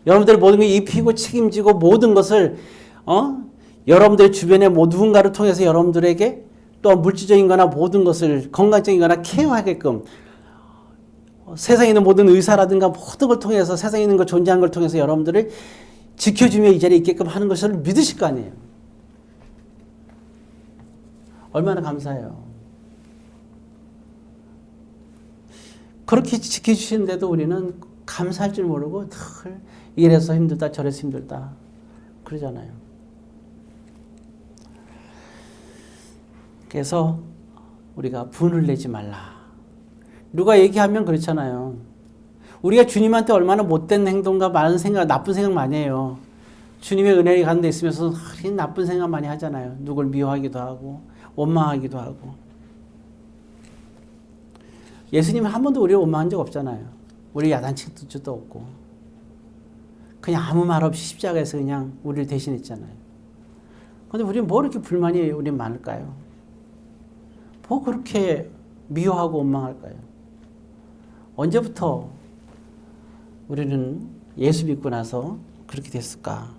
여러분들의 모든 걸 입히고 책임지고 모든 것을 여러분들 주변의 누군가를 통해서 여러분들에게 또 물질적인 거나 모든 것을 건강적인 거나 케어하게끔 세상에 있는 모든 의사라든가 모든 걸 통해서 세상에 있는 걸 존재하는 걸 통해서 여러분들을 지켜주며 이 자리에 있게끔 하는 것을 믿으실 거 아니에요. 얼마나 감사해요. 그렇게 지켜주시는데도 우리는 감사할 줄 모르고 늘 이래서 힘들다 저래서 힘들다 그러잖아요. 그래서 우리가 분을 내지 말라. 누가 얘기하면 그렇잖아요. 우리가 주님한테 얼마나 못된 행동과 많은 생각, 나쁜 생각 많이 해요. 주님의 은혜에 가는 데 있으면서 나쁜 생각 많이 하잖아요. 누굴 미워하기도 하고 원망하기도 하고. 예수님은 한 번도 우리를 원망한 적 없잖아요. 우리 야단친 적도 없고. 그냥 아무 말 없이 십자가에서 그냥 우리를 대신했잖아요. 그런데 우리는 뭐 이렇게 불만이 우리 많을까요? 뭐 그렇게 미워하고 원망할까요? 언제부터 우리는 예수 믿고 나서 그렇게 됐을까?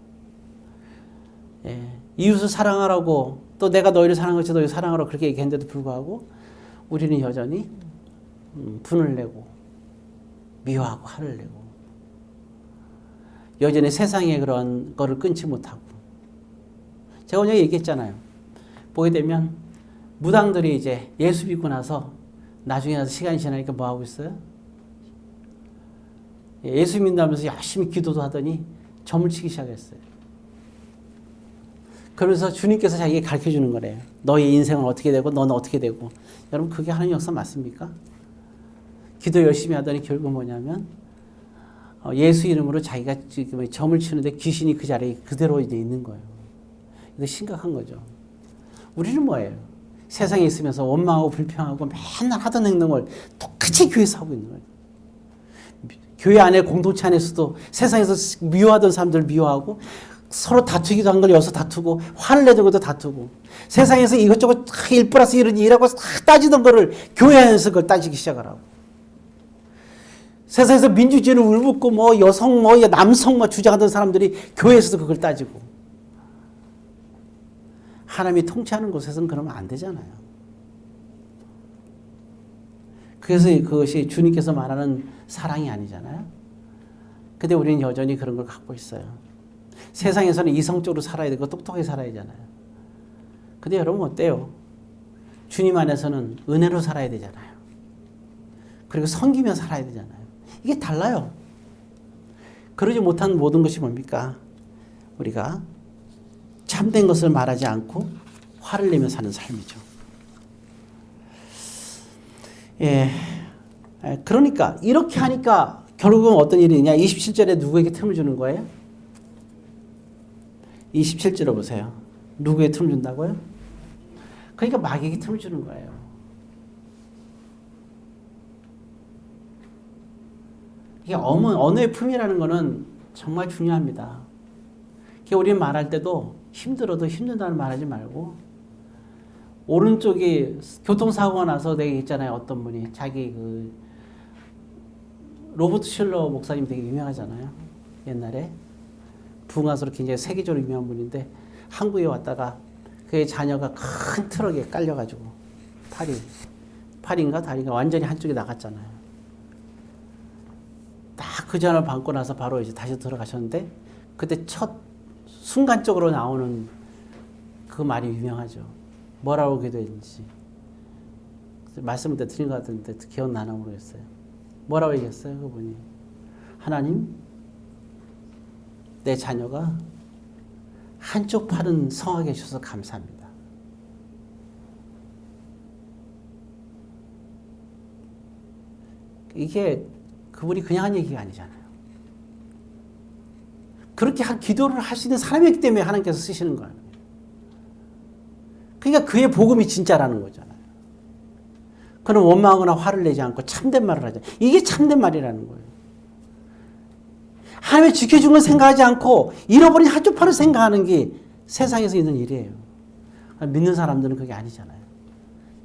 이웃을 사랑하라고 또 내가 너희를 사랑한 것이 너희를 사랑하라고 그렇게 얘기했는데도 불구하고 우리는 여전히 분을 내고 미워하고 화를 내고 여전히 세상의 그런 거를 끊지 못하고 제가 오늘 얘기했잖아요. 보게 되면 무당들이 이제 예수 믿고 나서 나중에 나서 시간이 지나니까 뭐 하고 있어요? 예수 믿는다면서 열심히 기도도 하더니 점을 치기 시작했어요. 그러면서 주님께서 자기에게 가르쳐 주는 거래요. 너의 인생은 어떻게 되고 너는 어떻게 되고. 여러분 그게 하나님 역사 맞습니까? 기도 열심히 하더니 결국 뭐냐면 예수 이름으로 자기가 지금 점을 치는데 귀신이 그 자리에 그대로 이제 있는 거예요. 이거 심각한 거죠. 우리는 뭐예요? 세상에 있으면서 원망하고 불평하고 맨날 하던 행동을 똑같이 교회에서 하고 있는 거예요. 교회 안에 공동체 안에서도 세상에서 미워하던 사람들 미워하고 서로 다투기도 한 걸 여기서 다투고 화를 내던 것도 다투고 세상에서 이것저것 1+1은 2라고 따지던 거를 교회 안에서 그걸 따지기 시작을 하고 세상에서 민주주의를 울붓고 뭐 여성 뭐 남성 뭐 주장하던 사람들이 교회에서도 그걸 따지고 하나님이 통치하는 곳에서는 그러면 안 되잖아요. 그래서 그것이 주님께서 말하는 사랑이 아니잖아요. 근데 우리는 여전히 그런 걸 갖고 있어요. 세상에서는 이성적으로 살아야 되고 똑똑하게 살아야 되잖아요. 근데 여러분 어때요? 주님 안에서는 은혜로 살아야 되잖아요. 그리고 섬기며 살아야 되잖아요. 이게 달라요. 그러지 못한 모든 것이 뭡니까? 우리가 참된 것을 말하지 않고 화를 내며 사는 삶이죠. 그러니까 이렇게 하니까 결국은 어떤 일이 있냐? 27절에 누구에게 틈을 주는 거예요? 27절을 보세요. 누구에게 틈을 준다고요? 그러니까 마귀에게 틈을 주는 거예요. 이게 언어의 품이라는 거는 정말 중요합니다. 우리는 말할 때도 힘들어도 힘들다는 말하지 말고 오른쪽이 교통사고가 나서 내가 있잖아요. 어떤 분이 자기 그 로버트 슐러 목사님 되게 유명하잖아요. 옛날에 부흥가수로 굉장히 세계적으로 유명한 분인데 한국에 왔다가 그의 자녀가 큰 트럭에 깔려가지고 팔인가 다리가 완전히 한쪽에 나갔잖아요. 딱 그 전화를 받고 나서 바로 이제 다시 들어가셨는데 그때 첫 순간적으로 나오는 그 말이 유명하죠. 뭐라고 기도했는지 말씀을 드린 것 같은데 기억나나 모르겠어요. 뭐라고 얘기했어요? 그분이 하나님, 내 자녀가 한쪽 팔은 성하게 해주셔서 감사합니다. 이게 그분이 그냥 한 얘기가 아니잖아요. 그렇게 기도를 할 수 있는 사람이기 때문에 하나님께서 쓰시는 거예요. 그러니까 그의 복음이 진짜라는 거잖아요. 그는 원망하거나 화를 내지 않고 참된 말을 하죠. 이게 참된 말이라는 거예요. 하나님이 지켜준 걸 생각하지 않고 잃어버린 한쪽 팔을 생각하는 게 세상에서 있는 일이에요. 믿는 사람들은 그게 아니잖아요.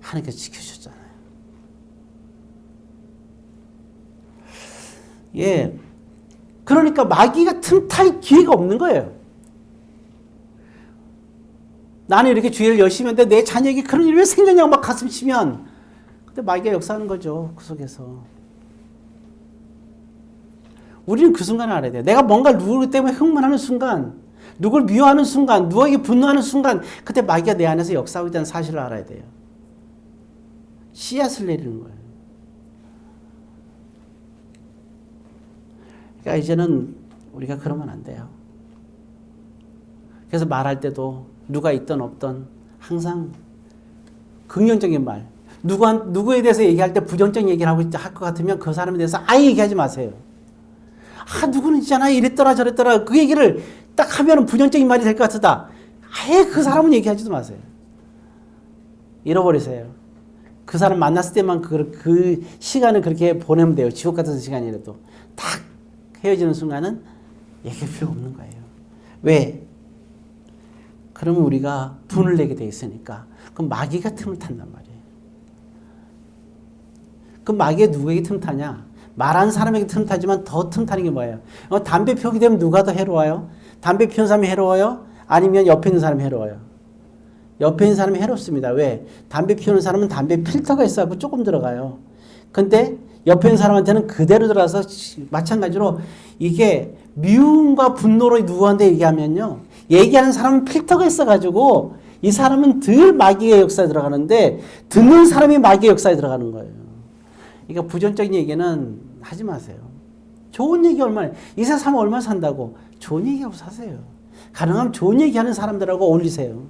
하나님께서 지켜주셨잖아요. 예. 그러니까 마귀가 틈탈 기회가 없는 거예요. 나는 이렇게 주의를 열심히 했는데 내 자녀에게 그런 일이 왜 생겼냐고 막 가슴 치면 근데 마귀가 역사하는 거죠. 그 속에서. 우리는 그 순간을 알아야 돼요. 내가 뭔가 누구 때문에 흥분하는 순간, 누굴 미워하는 순간, 누구에게 분노하는 순간 그때 마귀가 내 안에서 역사하고 있다는 사실을 알아야 돼요. 씨앗을 내리는 거예요. 그러니까 이제는 우리가 그러면 안 돼요. 그래서 말할 때도 누가 있든 없든 항상 긍정적인 말. 누구에 대해서 얘기할 때 부정적인 얘기를 할 것 같으면 그 사람에 대해서 아예 얘기하지 마세요. 누구는 있잖아. 이랬더라 저랬더라. 그 얘기를 딱 하면 부정적인 말이 될 것 같다. 아예 그 사람은 얘기하지도 마세요. 잃어버리세요. 그 사람 만났을 때만 그 시간을 그렇게 보내면 돼요. 지옥 같은 시간이라도. 딱 헤어지는 순간은 얘기할 필요 없는 거예요. 왜? 그러면 우리가 분을 내게 돼 있으니까. 그럼 마귀가 틈을 탄단 말이에요. 그럼 마귀가 누구에게 틈 타냐? 말하는 사람에게 틈 타지만 더 틈 타는 게 뭐예요? 담배 피우게 되면 누가 더 해로워요? 담배 피우는 사람이 해로워요? 아니면 옆에 있는 사람이 해로워요? 옆에 있는 사람이 해롭습니다. 왜? 담배 피우는 사람은 담배 필터가 있어서 조금 들어가요. 근데 옆에 있는 사람한테는 그대로 들어가서 마찬가지로 이게 미움과 분노로 누구한테 얘기하면요. 얘기하는 사람은 필터가 있어가지고 이 사람은 덜 마귀의 역사에 들어가는데 듣는 사람이 마귀의 역사에 들어가는 거예요. 그러니까 부정적인 얘기는 하지 마세요. 좋은 얘기 얼마나, 이 세상 얼마나 산다고 좋은 얘기하고 사세요. 가능하면 좋은 얘기하는 사람들하고 어울리세요.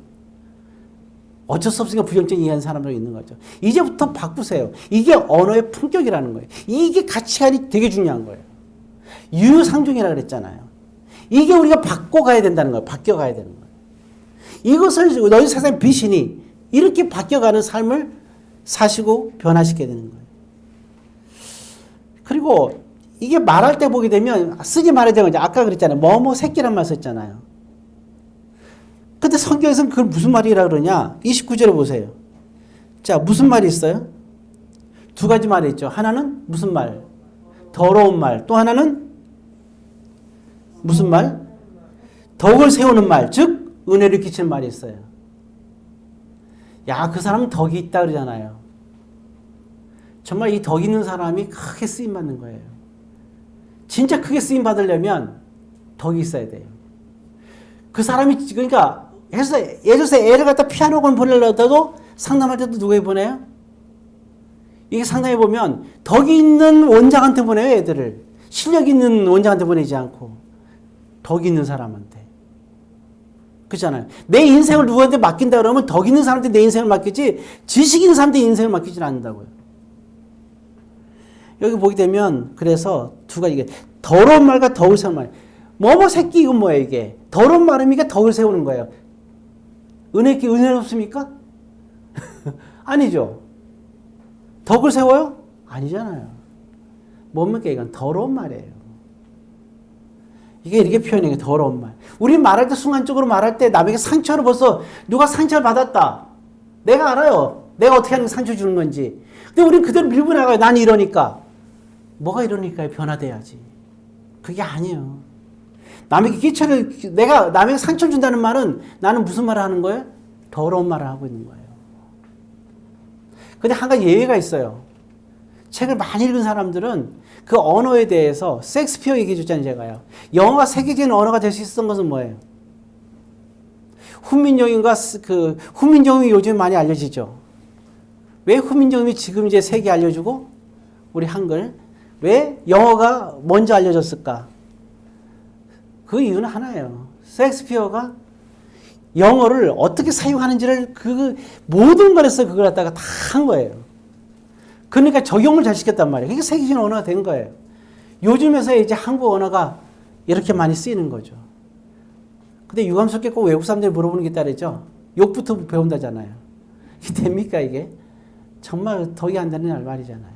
어쩔 수 없으니까 부정적인 얘기하는 사람들이 있는 거죠. 이제부터 바꾸세요. 이게 언어의 품격이라는 거예요. 이게 가치관이 되게 중요한 거예요. 유유상종이라고 그랬잖아요. 이게 우리가 바꿔가야 된다는 거예요. 바뀌어가야 되는 거예요. 이것을 너희 세상의 빛이니 이렇게 바뀌어가는 삶을 사시고 변화시켜야 되는 거예요. 그리고 이게 말할 때 보게 되면 쓰지 말아야 되는 거죠. 아까 그랬잖아요. 뭐뭐 새끼란 말 썼잖아요. 근데 성경에서는 그걸 무슨 말이라 그러냐? 29절에 보세요. 자, 무슨 말이 있어요? 두 가지 말이 있죠. 하나는 무슨 말? 더러운 말. 또 하나는 무슨 말? 덕을 세우는 말. 즉 은혜를 끼치는 말이 있어요. 야, 그 사람은 덕이 있다 그러잖아요. 정말 이 덕 있는 사람이 크게 쓰임 받는 거예요. 진짜 크게 쓰임 받으려면 덕이 있어야 돼요. 그 사람이 그러니까 예를 들어서 애를 갖다 피아노학원 보내려도 상담할 때도 누구에 보내요? 이게 상담해 보면 덕이 있는 원장한테 보내요. 애들을. 실력 있는 원장한테 보내지 않고 덕이 있는 사람한테. 그렇잖아요. 내 인생을 누구한테 맡긴다 그러면 덕 있는 사람한테 내 인생을 맡기지 지식 있는 사람한테 인생을 맡기질 않는다고요. 여기 보게 되면 그래서 두 가지 더러운 말과 덕을 세우는 말. 뭐뭐 새끼 이건 뭐예요 이게? 더러운 말이니까 덕을 세우는 거예요. 은혜 없습니까? 아니죠. 덕을 세워요? 아니잖아요. 뭡니까 이건? 더러운 말이에요. 이게 이렇게 표현해요. 더러운 말. 우리 말할 때 순간적으로 말할 때 남에게 상처를 벌써 누가 상처를 받았다. 내가 알아요. 내가 어떻게 하는 상처 주는 건지. 근데 우리는 그대로 밀고 나가요. 난 이러니까. 뭐가 이러니까요? 변화돼야지. 그게 아니에요. 남에게 내가 남에게 상처를 준다는 말은 나는 무슨 말을 하는 거예요? 더러운 말을 하고 있는 거예요. 근데 한 가지 예외가 있어요. 책을 많이 읽은 사람들은 그 언어에 대해서 셰익스피어 얘기해 줬잖아요, 제가요. 영어가 세계적인 언어가 될 수 있었던 것은 뭐예요? 훈민정음이 요즘 많이 알려지죠. 왜 훈민정음이 지금 이제 세계 알려주고 우리 한글 왜 영어가 먼저 알려졌을까? 그 이유는 하나예요. 셰익스피어가 영어를 어떻게 사용하는지를 그 모든 것에서 그걸 갖다가 다 한 거예요. 그러니까 적용을 잘 시켰단 말이에요. 그게 세계적인 언어가 된 거예요. 요즘에서 이제 한국 언어가 이렇게 많이 쓰이는 거죠. 근데 유감스럽게 꼭 외국 사람들이 물어보는 게 따르죠. 욕부터 배운다잖아요. 이게 됩니까 이게? 정말 덕이 안 되는 말이잖아요.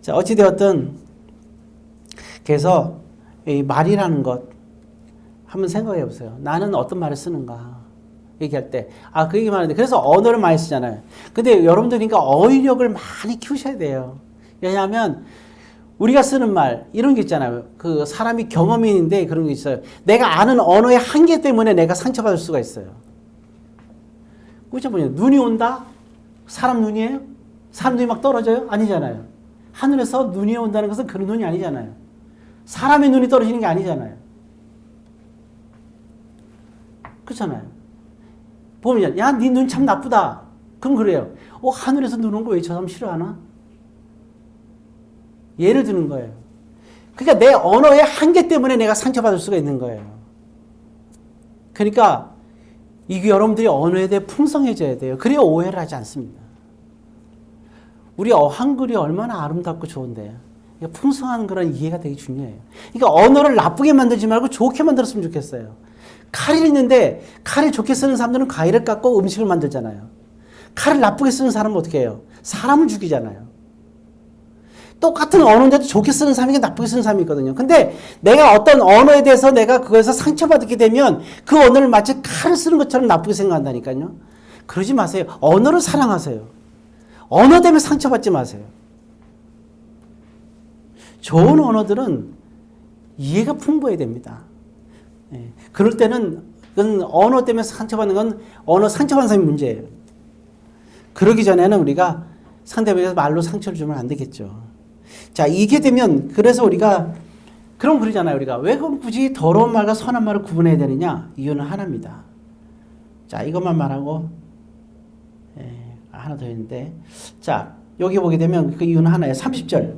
자, 어찌되었든 그래서 이 말이라는 것 한번 생각해 보세요. 나는 어떤 말을 쓰는가 얘기할 때. 그 얘기만 하는데 그래서 언어를 많이 쓰잖아요. 근데 여러분들 그러니까 어휘력을 많이 키우셔야 돼요. 왜냐하면 우리가 쓰는 말 이런 게 있잖아요. 그 사람이 경험인인데 그런 게 있어요. 내가 아는 언어의 한계 때문에 내가 상처받을 수가 있어요. 그렇죠? 눈이 온다? 사람 눈이에요? 사람 눈이 막 떨어져요? 아니잖아요. 하늘에서 눈이 온다는 것은 그런 눈이 아니잖아요. 사람의 눈이 떨어지는 게 아니잖아요. 그렇잖아요. 보면 야, 네 눈 참 나쁘다. 그럼 그래요. 하늘에서 눈 온 거 왜 저 사람 싫어하나? 예를 드는 거예요. 그러니까 내 언어의 한계 때문에 내가 상처받을 수가 있는 거예요. 그러니까 이게 여러분들이 언어에 대해 풍성해져야 돼요. 그래야 오해를 하지 않습니다. 우리 한글이 얼마나 아름답고 좋은데 풍성한 그런 이해가 되게 중요해요. 그러니까 언어를 나쁘게 만들지 말고 좋게 만들었으면 좋겠어요. 칼이 있는데 칼을 좋게 쓰는 사람들은 과일을 깎고 음식을 만들잖아요. 칼을 나쁘게 쓰는 사람은 어떻게 해요? 사람을 죽이잖아요. 똑같은 언어인데도 좋게 쓰는 사람이 나쁘게 쓰는 사람이 있거든요. 근데 내가 어떤 언어에 대해서 내가 그거에서 상처받게 되면 그 언어를 마치 칼을 쓰는 것처럼 나쁘게 생각한다니까요. 그러지 마세요. 언어를 사랑하세요. 언어 때문에 상처받지 마세요. 좋은 언어들은 이해가 풍부해야 됩니다. 그럴 때는 그건 언어 때문에 상처받는 건 언어 상처받는 사람이 문제예요. 그러기 전에는 우리가 상대방에서 말로 상처를 주면 안 되겠죠. 자, 이게 되면 그래서 우리가 그럼 그러잖아요. 우리가 왜 그럼 굳이 더러운 말과 선한 말을 구분해야 되느냐? 이유는 하나입니다. 자, 이것만 말하고 하나 더 있는데 자, 여기 보게 되면 그 이유는 하나예요. 30절.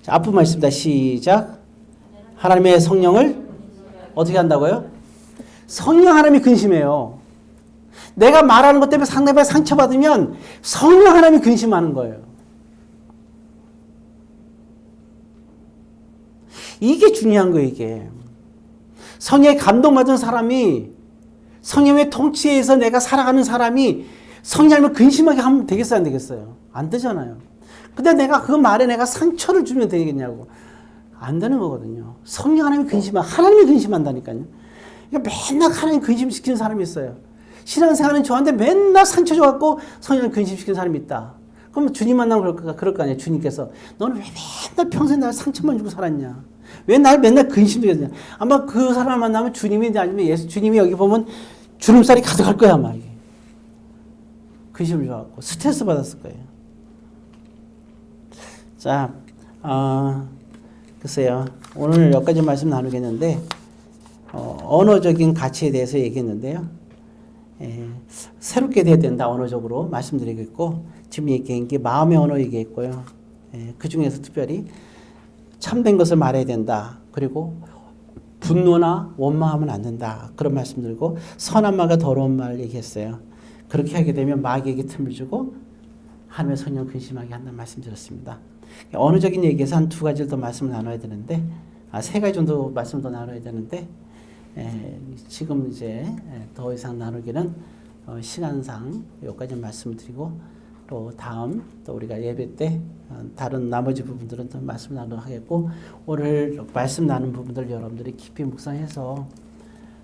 자, 앞부분 있습니다. 시작. 하나님의 성령을 어떻게 한다고요? 성령 하나님이 근심해요. 내가 말하는 것 때문에 상대방이 상처받으면 성령 하나님이 근심하는 거예요. 이게 중요한 거예요, 이게. 성령에 감동받은 사람이 성령의 통치에서 내가 살아가는 사람이 성령을 근심하게 하면 되겠어요, 안 되겠어요? 안 되잖아요. 근데 내가 그 말에 내가 상처를 주면 되겠냐고. 안 되는 거거든요. 성령 하나님이 하나님이 근심한다니까요. 그러니까 맨날 하나님 근심시키는 사람이 있어요. 신앙생활은 좋아하는데 맨날 상처 줘갖고 성령을 근심시키는 사람이 있다. 그럼 주님 만나면 그럴 거 아니에요. 주님께서 너는 왜 맨날 평생 날 상처만 주고 살았냐? 왜 날 맨날 근심시켰냐? 아마 그 사람을 만나면 주님이 아니면 주님이 여기 보면 주름살이 가득할 거야 아마. 이게. 근심을 줘갖고 스트레스 받았을 거예요. 자, 글쎄요. 오늘 몇 가지 말씀 나누겠는데 언어적인 가치에 대해서 얘기했는데요. 새롭게 돼야 된다 언어적으로 말씀드리겠고 지금 얘기한 게 마음의 언어 얘기했고요. 그 중에서 특별히 참된 것을 말해야 된다. 그리고 분노나 원망하면 안 된다. 그런 말씀드리고 선한 말과 더러운 말 얘기했어요. 그렇게 하게 되면 마귀에게 틈을 주고 하나님의 성령 근심하게 한다는 말씀드렸습니다. 언어적인 얘기에서 한 두 가지를 더 말씀을 나눠야 되는데 세 가지 정도 말씀을 더 나눠야 되는데 지금 이제 더 이상 나누기는 시간상 여기까지 말씀을 드리고 또 다음 또 우리가 예배 때 다른 나머지 부분들은 또 말씀 나누도록 하겠고 오늘 말씀 나눈 부분들 여러분들이 깊이 묵상해서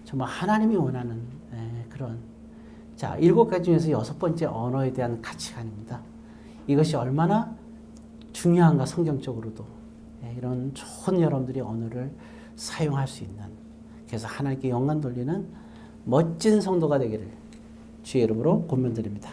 정말 하나님이 원하는 그런 자 7가지 중에서 6번째 언어에 대한 가치관입니다. 이것이 얼마나 중요한가 성경적으로도 이런 좋은 여러분들이 언어를 사용할 수 있는 그래서 하나님께 영광 돌리는 멋진 성도가 되기를 주의 이름으로 권면드립니다.